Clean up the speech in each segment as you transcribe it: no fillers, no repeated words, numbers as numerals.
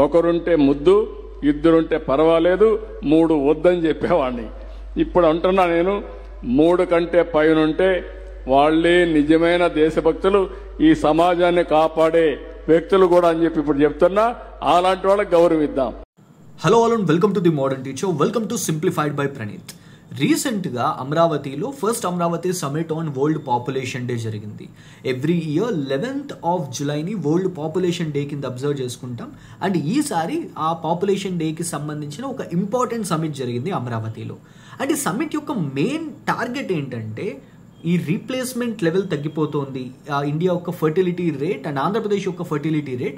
ఒకరుంటే ముద్దు, ఇద్దరుంటే పర్వాలేదు, 3 వద్దని చెప్పేవాడిని. ఇప్పుడు అంటున్నా నేను, 3 కంటే పైనుంటే వాళ్లే నిజమైన దేశభక్తులు, ఈ సమాజాన్ని కాపాడే వ్యక్తులు కూడా అని చెప్పి ఇప్పుడు చెప్తున్నా. అలాంటి వాళ్ళకి గౌరవిద్దాం. Hello all and welcome to the modern teacher. Welcome to simplified by Praneeth. రీసెంట్గా అమరావతిలో first Amaravati summit on world population day జరిగింది. ఎవ్రీ ఇయర్ 11th of Julyని వరల్డ్ పాపులేషన్ డే కింద అబ్జర్వ్ చేసుకుంటాం. అండ్ ఈసారి ఆ పాపులేషన్ డేకి సంబంధించిన ఒక ఇంపార్టెంట్ సమిట్ జరిగింది అమరావతిలో. అండ్ ఈ సమిట్ యొక్క మెయిన్ టార్గెట్ ఏంటంటే, ఈ రీప్లేస్మెంట్ లెవెల్ తగ్గిపోతుంది, ఇండియా యొక్క ఫర్టిలిటీ రేట్ అండ్ ఆంధ్రప్రదేశ్ యొక్క ఫర్టిలిటీ రేట్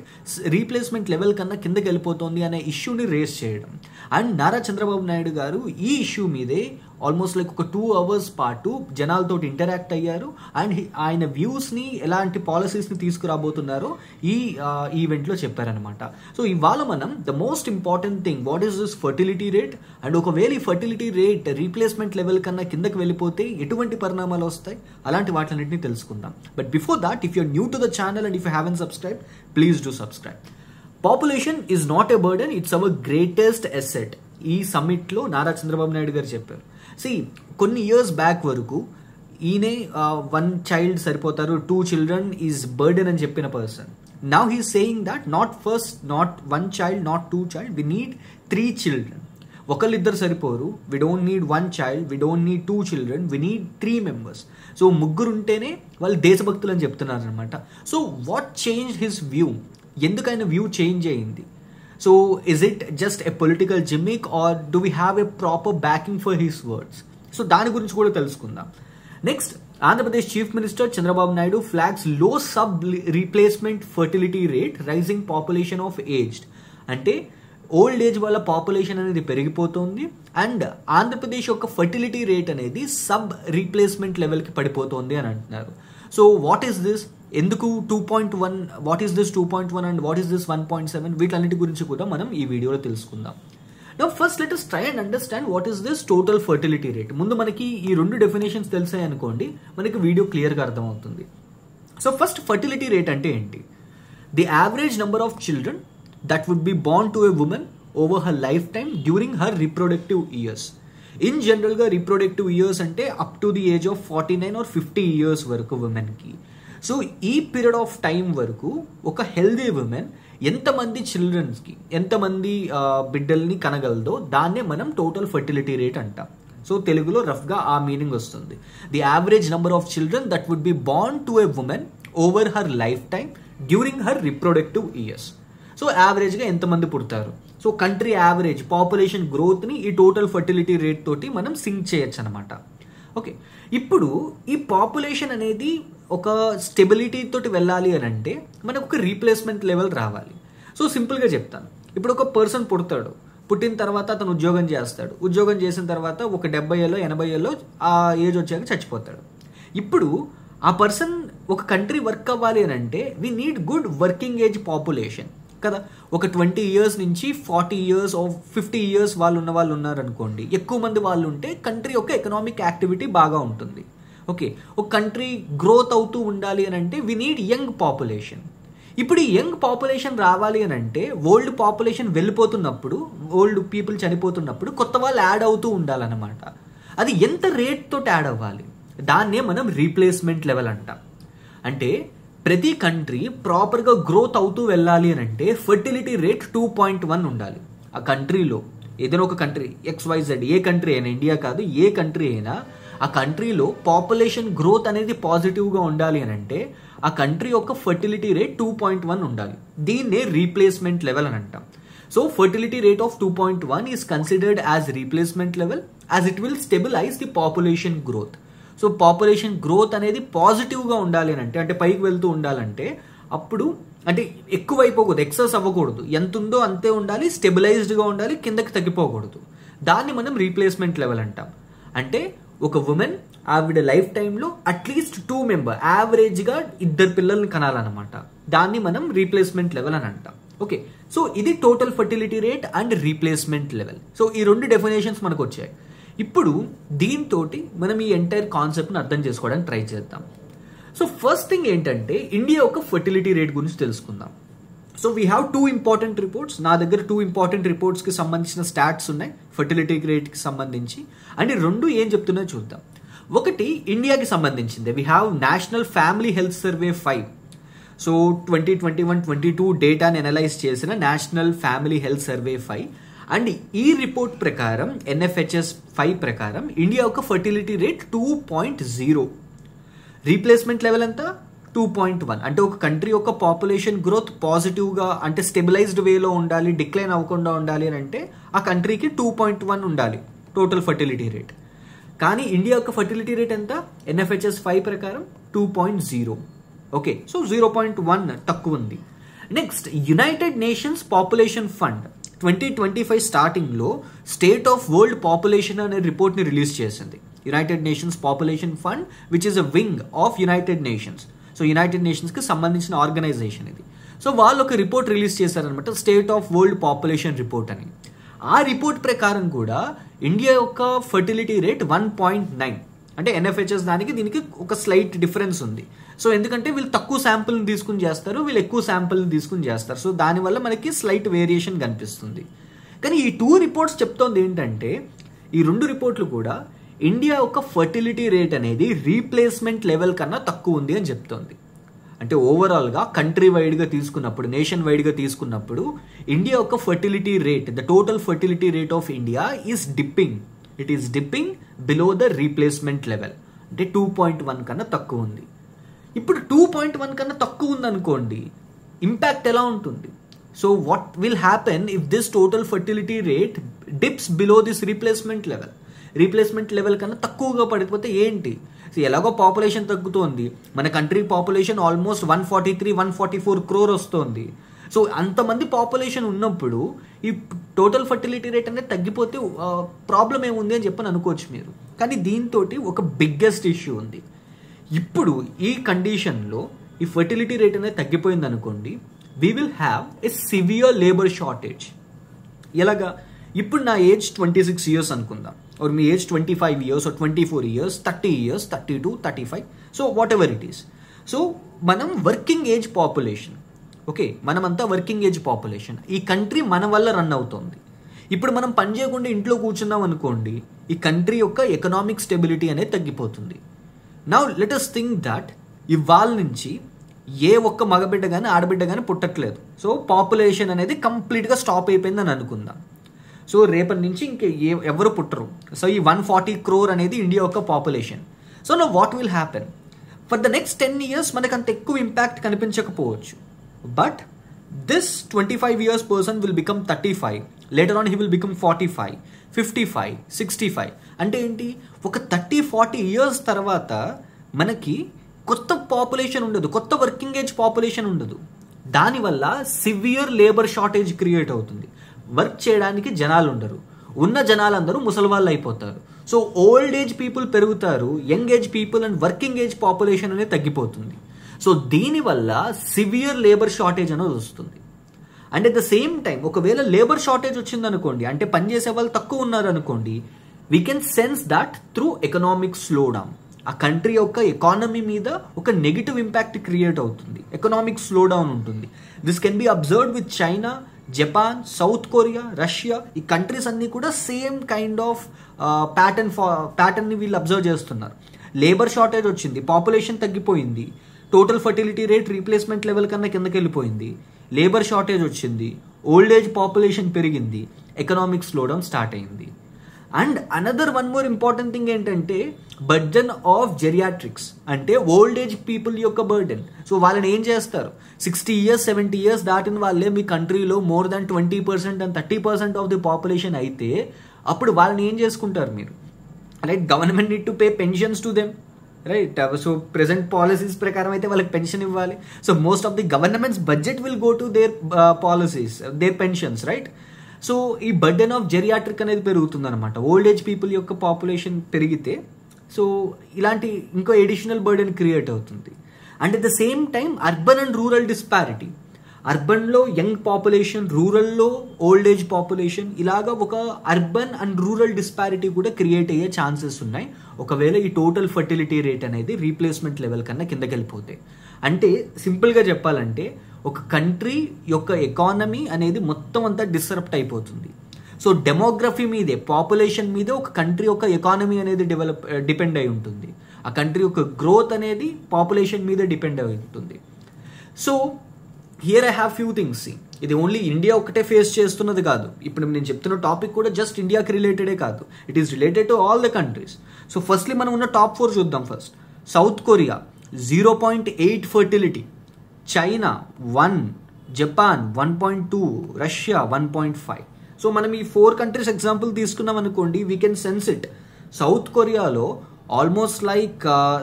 రీప్లేస్మెంట్ లెవెల్ కన్నా కిందకి వెళ్ళిపోతుంది అనే ఇష్యూని రేస్ చేయడం. అండ్ నారా చంద్రబాబు నాయుడు గారు ఈ ఇష్యూ మీదే ఆల్మోస్ట్ లైక్ ఒక 2 hours పాటు జనాలతో ఇంటరాక్ట్ అయ్యారు. అండ్ ఆయన వ్యూస్ని, ఎలాంటి పాలసీస్ని తీసుకురాబోతున్నారో ఈ ఈవెంట్లో చెప్పారనమాట. సో ఇవాళ మనం the most important thing, what is this fertility rate, and ఒకవేళ ఈ ఫర్టిలిటీ రేట్ రీప్లేస్మెంట్ లెవెల్ కన్నా కిందకి వెళ్ళిపోతే ఎటువంటి పరిణామాలు వస్తాయి, అలాంటి వాటిలన్నింటినీ తెలుసుకుందాం. But before that, if you're new to the channel and if you haven't subscribe, please do subscribe. Population is not a burden, it's our greatest asset. ఈ సమ్మిట్లో నారా చంద్రబాబు నాయుడు గారు చెప్పారు. కొన్ని ఇయర్స్ బ్యాక్ వరకు ఈయనే 1 child సరిపోతారు, 2 children ఈజ్ బర్డెన్ అని చెప్పిన person. Now he's saying that not 1 child, not 2 child, we need 3 children. ఒకళ్ళిద్దరు సరిపోరు, we don't need 1 child, we don't need 2 children, we need 3 members. So ముగ్గురు ఉంటేనే వాళ్ళు దేశభక్తులు అని చెప్తున్నారు అనమాట. So what change his view? ఎందుకైనా వ్యూ చేంజ్ అయింది? So is it just a political gimmick or do we have a proper backing for his words? So దాని గురించి కూడా తెలుసుకుందాం. Next, Andhra Pradesh chief minister Chandrababu Naidu flags లో sub replacement fertility rate rising population of aged. అంటే old age వాళ్ళ population అనేది పెరిగిపోతుంది and Andhra Pradesh యొక్క ఫర్టిలిటీ రేట్ అనేది సబ్ రీప్లేస్మెంట్ లెవెల్కి పడిపోతుంది అని అంటున్నారు. So what is this? ఎందుకు 2.1, what is this 2.1 and what is this 1.7? వీటన్నిటి గురించి కూడా మనం ఈ వీడియోలో తెలుసుకుందాం. Now first let us try and understand what is this total fertility rate. ముందు మనకి ఈ 2 డెఫినేషన్స్ తెలిసాయి అనుకోండి, మనకి వీడియో క్లియర్గా అర్థమవుతుంది. సో ఫస్ట్, ఫర్టిలిటీ రేట్ అంటే ఏంటి? The average number of children that would be born to a woman over her lifetime during her reproductive years. In జనరల్గా రిప్రొడక్టివ్ ఇయర్స్ అంటే up to the age of 49 or 50 years వరకు ఉమెన్కి. So ఈ period of time వరకు ఒక healthy women ఎంతమంది చిల్డ్రన్స్కి, ఎంతమంది బిడ్డల్ని కనగలదో దాన్నే మనం టోటల్ ఫర్టిలిటీ రేట్ అంటాం. సో తెలుగులో రఫ్గా ఆ మీనింగ్ వస్తుంది. The average number of children that would be born to a woman over her lifetime during her reproductive years. So యావరేజ్గా ఎంతమంది పుడతారు. సో కంట్రీ యావరేజ్ పాపులేషన్ గ్రోత్ని ఈ టోటల్ ఫర్టిలిటీ రేట్ తోటి మనం సింక్ చేయొచ్చు అనమాట. ఓకే, ఇప్పుడు ఈ పాపులేషన్ అనేది ఒక స్టెబిలిటీ తోటి వెళ్ళాలి అని అంటే మనకు ఒక రీప్లేస్మెంట్ లెవెల్ రావాలి. సో సింపుల్గా చెప్తాను, ఇప్పుడు ఒక పర్సన్ పుడతాడు, పుట్టిన తర్వాత అతను ఉద్యోగం చేస్తాడు, ఉద్యోగం చేసిన తర్వాత ఒక 70 ఏళ్ళో 80 ఏళ్ళో ఆ ఏజ్ వచ్చాక చచ్చిపోతాడు. ఇప్పుడు ఆ పర్సన్ ఒక కంట్రీ వర్క్ అవ్వాలి అని అంటే we need good working age population కదా. ఒక 20 years నుంచి 40 years or 50 years వాళ్ళు ఉన్న వాళ్ళు ఉన్నారనుకోండి, ఎక్కువ మంది వాళ్ళు ఉంటే కంట్రీ యొక్క ఎకనామిక్ యాక్టివిటీ బాగా ఉంటుంది. ఓకే, ఒక కంట్రీ గ్రోత్ అవుతూ ఉండాలి అని అంటే వి నీడ్ యంగ్ పాపులేషన్. ఇప్పుడు ఈ యంగ్ పాపులేషన్ రావాలి అని అంటే ఓల్డ్ పాపులేషన్ వెళ్ళిపోతున్నప్పుడు, ఓల్డ్ పీపుల్ చనిపోతున్నప్పుడు కొత్త వాళ్ళు యాడ్ అవుతూ ఉండాలన్నమాట. అది ఎంత రేట్ తోటి యాడ్ అవ్వాలి, దాన్నే మనం రీప్లేస్మెంట్ లెవెల్ అంటాం. అంటే ప్రతి కంట్రీ ప్రాపర్గా గ్రోత్ అవుతూ వెళ్ళాలి అని అంటే ఫర్టిలిటీ రేట్ 2.1 ఉండాలి. ఆ కంట్రీలో ఏదైనా ఒక కంట్రీ XYZ, ఏ కంట్రీ అయినా, ఇండియా కాదు ఏ కంట్రీ అయినా, ఆ కంట్రీలో పాపులేషన్ గ్రోత్ అనేది పాజిటివ్గా ఉండాలి అని అంటే ఆ కంట్రీ యొక్క ఫర్టిలిటీ రేట్ 2.1 ఉండాలి. దీన్నే రీప్లేస్మెంట్ లెవెల్ అని అంటాం. So fertility rate of 2.1 is considered as replacement level as it will stabilize the population growth. So population growth అనేది పాజిటివ్గా ఉండాలి అని అంటే పైకి వెళ్తూ ఉండాలంటే అప్పుడు అంటే ఎక్కువ అయిపోకూడదు, ఎక్సెస్ అవ్వకూడదు, ఎంత ఉందో అంతే ఉండాలి, స్టెబిలైజ్డ్గా ఉండాలి, కిందకి తగ్గిపోకూడదు. దాన్ని మనం రీప్లేస్మెంట్ లెవెల్ అంటాం. అంటే ఒక ఉమెన్ ఆవిడ లైఫ్ టైంలో అట్లీస్ట్ 2 members యావరేజ్గా 2 పిల్లల్ని కనాలన్నమాట. దాన్ని మనం రీప్లేస్మెంట్ లెవెల్ అని అంటాం. ఓకే, సో ఇది total fertility rate and replacement level. So ఈ 2 డెఫినేషన్స్ మనకు వచ్చాయి. ఇప్పుడు దీంతో మనం ఈ ఎంటైర్ కాన్సెప్ట్ని అర్థం చేసుకోవడానికి ట్రై చేద్దాం. సో ఫస్ట్ థింగ్ ఏంటంటే ఇండియా యొక్క ఫర్టిలిటీ రేట్ గురించి తెలుసుకుందాం. So we have 2 important reports. నా దగ్గర 2 ఇంపార్టెంట్ రిపోర్ట్స్కి సంబంధించిన స్టాట్స్ ఉన్నాయి ఫర్టిలిటీ రేట్కి సంబంధించి. అండ్ ఈ రెండు ఏం చెప్తున్నాయో చూద్దాం. ఒకటి ఇండియాకి సంబంధించింది. We have national family health survey 5. So 2021-22 డేటాని అనలైజ్ చేసిన national family health survey 5. And ఈ రిపోర్ట్ ప్రకారం NFHS 5 ప్రకారం ఇండియా యొక్క ఫర్టిలిటీ రేట్ 2.0. రీప్లేస్మెంట్ లెవెల్ అంతా 2.1. అంటే ఒక కంట్రీ యొక్క పాపులేషన్ గ్రోత్ పాజిటివ్గా అంటే స్టెబిలైజ్డ్ వేలో ఉండాలి, డిక్లైన్ అవ్వకుండా ఉండాలి అని అంటే ఆ కంట్రీకి 2.1 ఉండాలి టోటల్ ఫర్టిలిటీ రేట్. కానీ ఇండియా యొక్క ఫర్టిలిటీ రేట్ ఎంత? NFHS 5 ప్రకారం 2.0. ఓకే, సో 0.1 తక్కువ ఉంది. Next, United nations population fund 2025 స్టార్టింగ్లో స్టేట్ ఆఫ్ వరల్డ్ పాపులేషన్ అనే రిపోర్ట్ని రిలీజ్ చేసింది. United nations population fund which is a wing of united nations. So united నేషన్స్కి సంబంధించిన ఆర్గనైజేషన్ ఇది. సో వాళ్ళు ఒక రిపోర్ట్ రిలీజ్ చేశారనమాట, state of world population report అని. ఆ రిపోర్ట్ ప్రకారం కూడా ఇండియా యొక్క ఫర్టిలిటీ రేట్ 1.9. అంటే NFHS దీనికి ఒక స్లైట్ డిఫరెన్స్ ఉంది. సో ఎందుకంటే వీళ్ళు తక్కువ శాంపుల్ని తీసుకుని చేస్తారు, వీళ్ళు ఎక్కువ శాంపుల్ని తీసుకుని చేస్తారు. సో దానివల్ల మనకి స్లైట్ వేరియేషన్ కనిపిస్తుంది. కానీ ఈ 2 రిపోర్ట్స్ చెప్తోంది ఏంటంటే, ఈ 2 రిపోర్ట్లు కూడా ఇండియా యొక్క ఫర్టిలిటీ రేట్ అనేది రీప్లేస్మెంట్ లెవెల్ కన్నా తక్కువ ఉంది అని చెప్తోంది. అంటే ఓవరాల్గా కంట్రీ వైడ్గా తీసుకున్నప్పుడు, నేషన్ వైడ్గా తీసుకున్నప్పుడు ఇండియా యొక్క fertility rate, the total fertility rate of India is dipping. It is dipping below the replacement level. అంటే 2.1 కన్నా తక్కువ ఉంది. ఇప్పుడు 2.1 కన్నా తక్కువ ఉందనుకోండి, ఇంపాక్ట్ ఎలా ఉంటుంది? So what will happen if this total fertility rate dips below this replacement level? Replacement level కన్నా తక్కువగా పడిపోతే ఏంటి? సో ఎలాగో పాపులేషన్ తగ్గుతోంది, మన కంట్రీ పాపులేషన్ ఆల్మోస్ట్ 143-144 crore వస్తుంది. సో అంతమంది పాపులేషన్ ఉన్నప్పుడు ఈ టోటల్ ఫర్టిలిటీ రేట్ అనేది తగ్గిపోతే ప్రాబ్లం ఏముంది అని చెప్పని అనుకోవచ్చు మీరు. కానీ దీంతో ఒక బిగ్గెస్ట్ ఇష్యూ ఉంది. ఇప్పుడు ఈ కండిషన్లో ఈ ఫర్టిలిటీ రేట్ అనేది తగ్గిపోయింది అనుకోండి, we will have a severe labour shortage. ఎలాగా? ఇప్పుడు నా ఏజ్ 26 years అనుకుందాం, or me age 25 years or 24 years, 30 years, 32, 35, so what ever it is. So మనం వర్కింగ్ ఏజ్ పాపులేషన్, ఓకే, మనమంతా వర్కింగ్ ఏజ్ పాపులేషన్. ఈ కంట్రీ మన వల్ల రన్ అవుతుంది. ఇప్పుడు మనం పని చేయకుండా ఇంట్లో కూర్చున్నాం అనుకోండి, ఈ కంట్రీ యొక్క ఎకనామిక్ స్టెబిలిటీ అనేది తగ్గిపోతుంది. Now let us think that ఇవాళ నుంచి ఏ ఒక్క మగబిడ్డ కానీ ఆడబిడ్డ కానీ పుట్టట్లేదు. సో పాపులేషన్ అనేది కంప్లీట్గా స్టాప్ అయిపోయిందని అనుకుందాం. సో రేపటి నుంచి ఇంక ఎవరు పుట్టరు. సో ఈ 140 crore అనేది ఇండియా యొక్క population. So no what will happen? For the next 10 years మనకు అంత ఎక్కువ ఇంపాక్ట్ కనిపించకపోవచ్చు. But this 25 years person will become 35. Later on he will become 45, 55, 65. అంటే ఏంటి? ఒక 30-40 years తర్వాత మనకి కొత్త పాపులేషన్ ఉండదు, కొత్త వర్కింగ్ ఏజ్ పాపులేషన్ ఉండదు. దానివల్ల సివియర్ లేబర్ షార్టేజ్ క్రియేట్ అవుతుంది. వర్క్ చేయడానికి జనాలు ఉండరు, ఉన్న జనాలందరూ ముసలి వాళ్ళు అయిపోతారు. సో ఓల్డ్ ఏజ్ పీపుల్ పెరుగుతారు, young age people and working age population అనేది తగ్గిపోతుంది. సో దీనివల్ల సివియర్ లేబర్ షార్టేజ్ అనేది వస్తుంది. And at the same time ఒకవేళ లేబర్ షార్టేజ్ వచ్చిందనుకోండి, అంటే పనిచేసే వాళ్ళు తక్కువ ఉన్నారనుకోండి, we can sense that through economic slow down. ఆ కంట్రీ యొక్క ఎకానమీ మీద ఒక నెగిటివ్ ఇంపాక్ట్ క్రియేట్ అవుతుంది, ఎకనామిక్ స్లో డౌన్ ఉంటుంది. This can be observed with China, Japan, south Korea, Russia. ఈ కంట్రీస్ అన్నీ కూడా సేమ్ కైండ్ ఆఫ్ ప్యాటర్న్ని వీళ్ళు అబ్జర్వ్ చేస్తున్నారు. లేబర్ షార్టేజ్ వచ్చింది, పాపులేషన్ తగ్గిపోయింది, total fertility rate replacement level కన్నా కిందకి వెళ్ళిపోయింది, లేబర్ షార్టేజ్ వచ్చింది, ఓల్డ్ ఏజ్ పాపులేషన్ పెరిగింది, ఎకనామిక్ స్లో డౌన్ స్టార్ట్ అయింది. And another one more important thing ఏంటంటే బర్డెన్ ఆఫ్ జెరియాట్రిక్స్, అంటే ఓల్డ్ ఏజ్ పీపుల్ యొక్క బర్డెన్. సో వాళ్ళని ఏం చేస్తారు? 60 years, 70 years దాటిన వాళ్ళే మీ కంట్రీలో more than 20% and 30% of the population అయితే అప్పుడు వాళ్ళని ఏం చేసుకుంటారు మీరు? Right, government need to pay pensions to them, right. So present policies ప్రకారం అయితే వాళ్ళకి పెన్షన్ ఇవ్వాలి. So most of the government's budget will go to their policies, their pensions, right. So ఈ బర్డెన్ ఆఫ్ జెరియాట్రిక్ అనేది పెరుగుతుంది అనమాట. Old age people యొక్క population పెరిగితే సో ఇలాంటి ఇంకో ఎడిషనల్ బర్డెన్ క్రియేట్ అవుతుంది. And at the same time urban and rural disparity, అర్బన్లో యంగ్ పాపులేషన్, రూరల్లో ఓల్డ్ ఏజ్ పాపులేషన్, ఇలాగా ఒక అర్బన్ అండ్ రూరల్ డిస్పారిటీ కూడా క్రియేట్ అయ్యే ఛాన్సెస్ ఉన్నాయి ఒకవేళ ఈ టోటల్ ఫర్టిలిటీ రేట్ అనేది రీప్లేస్మెంట్ లెవెల్ కన్నా కిందకి వెళ్ళిపోతే. అంటే సింపుల్గా చెప్పాలంటే ఒక కంట్రీ యొక్క ఎకానమీ అనేది మొత్తం అంతా డిస్టర్బ్ అయిపోతుంది. సో డెమోగ్రఫీ మీదే, పాపులేషన్ మీదే ఒక కంట్రీ యొక్క ఎకానమీ అనేది డిపెండ్ అయి ఉంటుంది. ఆ కంట్రీ యొక్క గ్రోత్ అనేది పాపులేషన్ మీద డిపెండ్ అయి ఉంటుంది. So here I have few things. ఇది ఓన్లీ ఇండియా ఒకటే ఫేస్ చేస్తున్నది కాదు. ఇప్పుడు నేను చెప్తున్న టాపిక్ కూడా జస్ట్ ఇండియాకి రిలేటెడే కాదు, it is related to all the countries. So firstly మనం ఉన్న టాప్ 4 చూద్దాం. First South Korea 0.8 fertility, China 1, Japan 1.2, Russia 1.5. So మనం ఈ 4 కంట్రీస్ ఎగ్జాంపుల్ తీసుకున్నాం అనుకోండి, we can sense it. South కొరియాలో almost like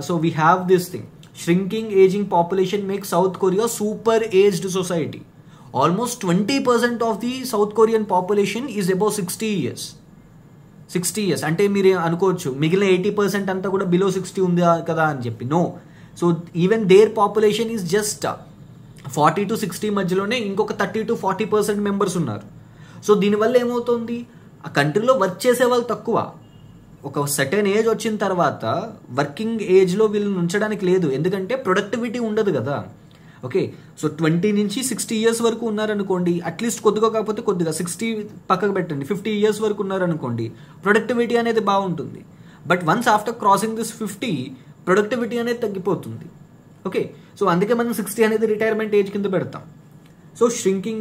so we have this thing, shrinking aging population makes South Korea super aged society. Almost 20% of the South Korean population is above 60 years. 60 years అంటే మీరు అనుకోవచ్చు మిగిలిన 80% అంతా కూడా below 60 ఉంది కదా అని చెప్పి. No. So even their population is just 40 to 60 మధ్యలోనే ఇంకొక 30 to 40% మెంబర్స్ ఉన్నారు. సో దీనివల్ల ఏమవుతుంది, ఆ కంట్రీలో వర్క్ చేసే వాళ్ళు తక్కువ. ఒక సర్టెన్ ఏజ్ వచ్చిన తర్వాత వర్కింగ్ ఏజ్లో వీళ్ళని ఉంచడానికి లేదు, ఎందుకంటే ప్రొడక్టివిటీ ఉండదు కదా. ఓకే, సో 20 నుంచి 60 years వరకు ఉన్నారనుకోండి, అట్లీస్ట్ కొద్దిగా కాకపోతే కొద్దిగా 60 పక్కకు పెట్టండి, 50 years వరకు ఉన్నారనుకోండి, ప్రొడక్టివిటీ అనేది బాగుంటుంది. But once after crossing this 50 productivity అనేది తగ్గిపోతుంది. ఓకే, సో అందుకే మనం 60 అనేది రిటైర్మెంట్ ఏజ్ కింద పెడతాం. So shrinking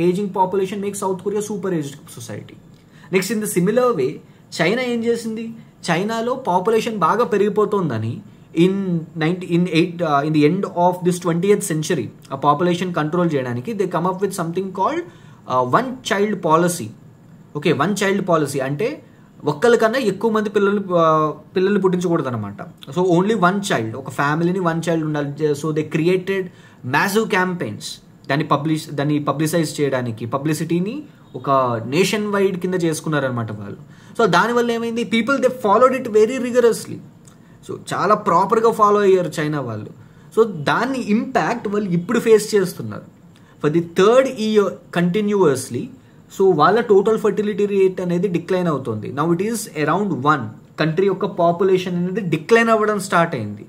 aging population makes South Korea super aged society. Next in the similar way China ఏం చేసింది, చైనాలో పాపులేషన్ బాగా పెరిగిపోతుందని in the end of this 20th century ఆ పాపులేషన్ కంట్రోల్ చేయడానికి they come up with something called one child policy. Okay, one child policy అంటే ఒక్కరికన్నా ఎక్కువ మంది పిల్లల్ని పుట్టించకూడదు అనమాట. సో ఓన్లీ వన్ చైల్డ్, ఒక ఫ్యామిలీని వన్ చైల్డ్ ఉండాలి. So they created massive campaigns దాన్ని పబ్లిసైజ్ చేయడానికి, పబ్లిసిటీని ఒక నేషన్ వైడ్ కింద చేసుకున్నారనమాట వాళ్ళు. సో దానివల్ల ఏమైంది, people they followed it very rigorously. So చాలా ప్రాపర్గా ఫాలో అయ్యారు చైనా వాళ్ళు. సో దాన్ని ఇంపాక్ట్ వాళ్ళు ఇప్పుడు ఫేస్ చేస్తున్నారు for the 3rd year continuously. So వాళ్ళ టోటల్ ఫర్టిలిటీ రేట్ అనేది డిక్లైన్ అవుతుంది. Now it is around 1. Country యొక్క పాపులేషన్ అనేది డిక్లైన్ అవ్వడం స్టార్ట్ అయింది.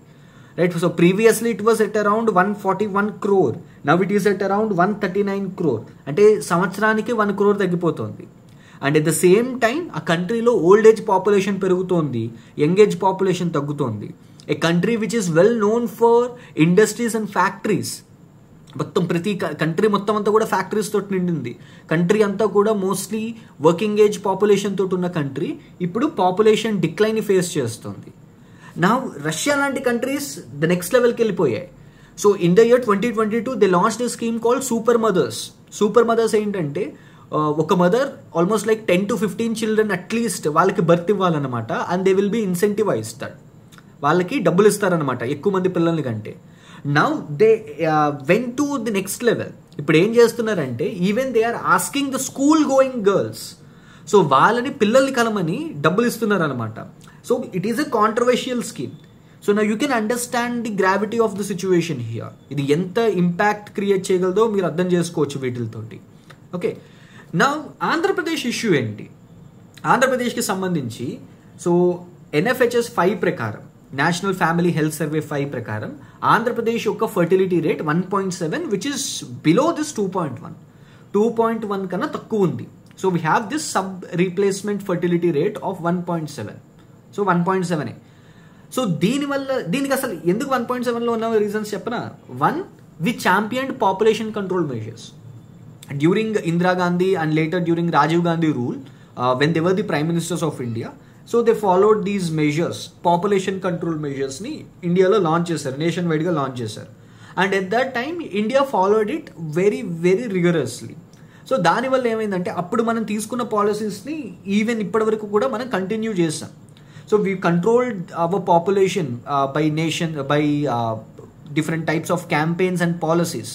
Right, so previously it was at around 141 crore. Now it is at around 139 crore. అంటే సంవత్సరానికి 1 crore తగ్గిపోతుంది. And at the same time ఆ కంట్రీలో ఓల్డ్ ఏజ్ పాపులేషన్ పెరుగుతోంది, యంగ్ ఏజ్ పాపులేషన్ తగ్గుతోంది. ఏ country which is well known for industries and factories. మొత్తం ప్రతి country మొత్తం అంతా కూడా ఫ్యాక్టరీస్ తోటి నిండింది. కంట్రీ అంతా కూడా మోస్ట్లీ వర్కింగ్ ఏజ్ పాపులేషన్ తోటి ఉన్న కంట్రీ ఇప్పుడు పాపులేషన్ డిక్లైన్ ఫేస్ చేస్తుంది. నా రష్యా లాంటి కంట్రీస్ ద నెక్స్ట్ లెవెల్కి వెళ్ళిపోయాయి. So in the year 2022 they launched a scheme called super mothers. Super mothers ఏంటంటే ఒక mother almost like 10 to 15 children at least వాళ్ళకి బర్త్ ఇవ్వాలన్నమాట. And they will be incentivised that, వాళ్ళకి డబ్బులు ఇస్తారనమాట ఎక్కువ మంది పిల్లల కంటే. Now they went to the next level. ఇప్పుడు ఏం చేస్తున్నారంటే even they are asking the school going girls, so వాళ్ళని పిల్లల్ని కలమని డబ్బులు ఇస్తున్నారు అనమాట. So it is a controversial scheme. So నా you can understand the gravity of the situation here. ఇది ఎంత ఇంపాక్ట్ క్రియేట్ చేయగలదో మీరు అర్థం చేసుకోవచ్చు వీటితోటి. ఓకే, నా ఆంధ్రప్రదేశ్ ఇష్యూ ఏంటి? ఆంధ్రప్రదేశ్కి సంబంధించి సో NFHS 5 ప్రకారం, నేషనల్ ఫ్యామిలీ హెల్త్ సర్వే 5 ప్రకారం ఆంధ్రప్రదేశ్ యొక్క fertility rate 1.7 which is below this 2.1 కన్నా తక్కువ ఉంది. So we have this sub replacement fertility rate of 1.7. So 1.7. So దీనికి అసలు ఎందుకు 1.7లో ఉన్న రీజన్స్ చెప్పనా? 1, we championed population control measures during Indira Gandhi and later during Rajiv Gandhi rule when they were the prime ministers of India. So they followed these measures, population control మెజర్స్ని ఇండియాలో launch చేశారు, nation వైడ్గా లాంచ్ చేశారు. And at that time India followed it very very rigorously. So దానివల్ల ఏమైందంటే అప్పుడు మనం తీసుకున్న పాలసీస్ని ఈవెన్ ఇప్పటి వరకు కూడా మనం కంటిన్యూ చేస్తాం. So we controlled our population by different types of campaigns and policies.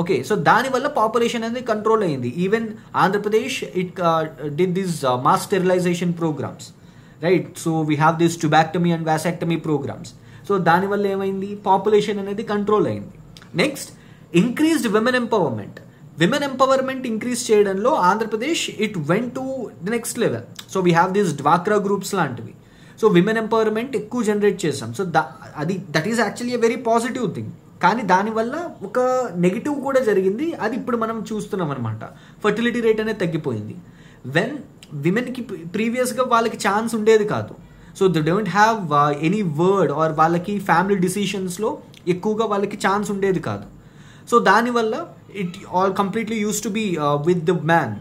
Okay, so దానివల్ల పాపులేషన్ అనేది కంట్రోల్ అయింది. Even Andhra Pradesh it did this mass sterilisation programmes, right? So we have this tubectomy and vasectomy programmes. So దానివల్ల ఏమైంది, population అనేది control అయింది. Next, increased women empowerment. Women empowerment increase చేయడంలో Andhra Pradesh it went to the next level. So we have this డ్వాక్రా groups లాంటివి. So women empowerment ఎక్కువ generate చేసాం. So that is actually a very positive thing. కానీ దానివల్ల ఒక negative కూడా జరిగింది, అది ఇప్పుడు మనం చూస్తున్నాం అనమాట. ఫర్టిలిటీ రేట్ అనేది తగ్గిపోయింది. వెన్ విమెన్కి ప్రీవియస్గా వాళ్ళకి ఛాన్స్ ఉండేది కాదు. So they don't have any word or వాళ్ళకి ఫ్యామిలీ డిసిషన్స్లో ఎక్కువగా వాళ్ళకి ఛాన్స్ ఉండేది కాదు. సో దానివల్ల it all completely use to be with the man.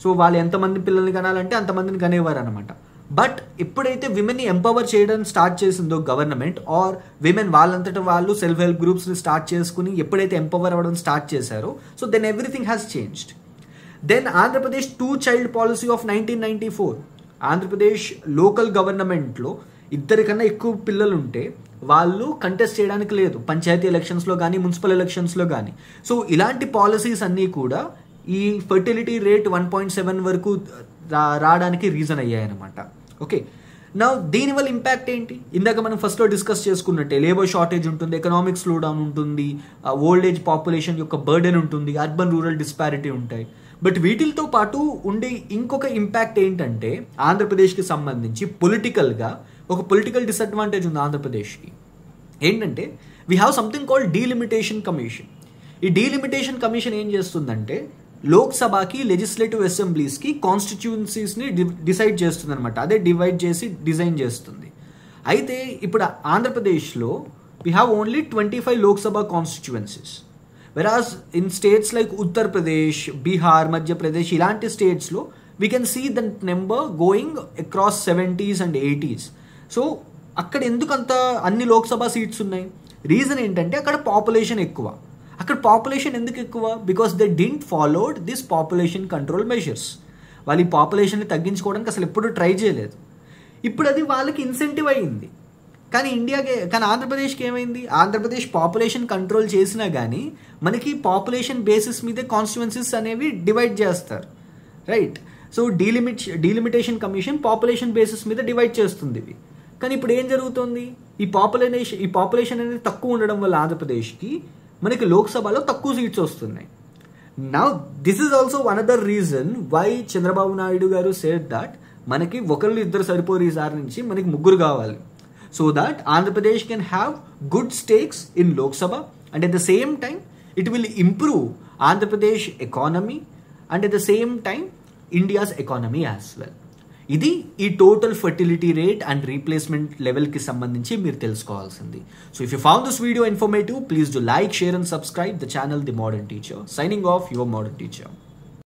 So వాళ్ళు ఎంతమంది పిల్లల్ని కనాలంటే అంతమందిని కనేవారు అనమాట. బట్ ఎప్పుడైతే విమెన్ని ఎంపవర్ చేయడం స్టార్ట్ చేసిందో గవర్నమెంట్, ఆర్ విమెన్ వాళ్ళంతటా వాళ్ళు సెల్ఫ్ హెల్ప్ గ్రూప్స్ని స్టార్ట్ చేసుకుని ఎప్పుడైతే ఎంపవర్ అవ్వడం స్టార్ట్ చేశారో, so then everything has changed. Then Andhra Pradesh 2 child policy of 1994. Andhra Pradesh local గవర్నమెంట్లో 2 కన్నా ఎక్కువ పిల్లలు ఉంటే వాళ్ళు కంటెస్ట్ చేయడానికి లేదు, పంచాయతీ ఎలక్షన్స్లో కానీ మున్సిపల్ ఎలక్షన్స్లో కానీ. సో ఇలాంటి పాలసీస్ అన్నీ కూడా ఈ ఫర్టిలిటీ రేట్ 1.7 వరకు రావడానికి రీజన్ అయ్యాయన్నమాట. ఓకే, నా దీనివల్ల ఇంపాక్ట్ ఏంటి? ఇందాక మనం ఫస్ట్లో డిస్కస్ చేసుకున్నట్టే లేబర్ షార్టేజ్ ఉంటుంది, ఎకనామిక్ స్లో డౌన్ ఉంటుంది, ఓల్డ్ ఏజ్ పాపులేషన్ యొక్క బర్డెన్ ఉంటుంది, అర్బన్ రూరల్ డిస్పారిటీ ఉంటాయి. బట్ వీటితో పాటు ఉండే ఇంకొక ఇంపాక్ట్ ఏంటంటే ఆంధ్రప్రదేశ్కి సంబంధించి పొలిటికల్గా ఒక పొలిటికల్ డిసడ్వాంటేజ్ ఉంది ఆంధ్రప్రదేశ్కి. ఏంటంటే we have something called delimitation commission. ఈ డీలిమిటేషన్ కమిషన్ ఏం చేస్తుందంటే లోక్సభకి, లెజిస్లేటివ్ అసెంబ్లీస్కి కాన్స్టిట్యూన్సీస్ని డిసైడ్ చేస్తుంది అనమాట. అదే డివైడ్ చేసి డిజైన్ చేస్తుంది. అయితే ఇప్పుడు ఆంధ్రప్రదేశ్లో we have only 25 Lok Sabha constituencies. Whereas in states like Uttar Pradesh, Bihar, Madhya Pradesh ఇలాంటి స్టేట్స్లో we can see the number going across 70s and 80s. So అక్కడ ఎందుకు అంత అన్ని లోక్సభ సీట్స్ ఉన్నాయి? రీజన్ ఏంటంటే అక్కడ పాపులేషన్ ఎక్కువ. అక్కడ పాపులేషన్ ఎందుకు ఎక్కువ? Because they didn't followed this population control measures. వాళ్ళు ఈ పాపులేషన్ని తగ్గించుకోవడానికి అసలు ఎప్పుడూ ట్రై చేయలేదు. ఇప్పుడు అది వాళ్ళకి ఇన్సెంటివ్ అయ్యింది. కానీ ఆంధ్రప్రదేశ్కి ఏమైంది? ఆంధ్రప్రదేశ్ పాపులేషన్ కంట్రోల్ చేసినా కానీ మనకి పాపులేషన్ బేసిస్ మీదే కాన్స్టిట్యువెన్సీస్ అనేవి డివైడ్ చేస్తారు, right? So delimitation commission population basis మీద డివైడ్ చేస్తుంది ఇవి. కానీ ఇప్పుడు ఏం జరుగుతుంది? ఈ పాపులేషన్ అనేది తక్కువ ఉండడం వల్ల ఆంధ్రప్రదేశ్కి మనకి లోక్సభలో తక్కువ సీట్స్ వస్తున్నాయి. Now this is also one other reason why Chandrababu Naidu garu said that మనకి 1-2 సరిపోరు, ఈసారి నుంచి మనకి 3 కావాలి. So that Andhra Pradesh can have good stakes in Lok Sabha, and at the same time it will improve Andhra Pradesh economy and at the same time India's economy as well. ఇది ఈ total fertility rate and replacement లెవెల్కి సంబంధించి మీరు తెలుసుకోవాల్సింది. So if you found this video informative, please do like, share and subscribe the channel the modern teacher. Signing off your modern teacher.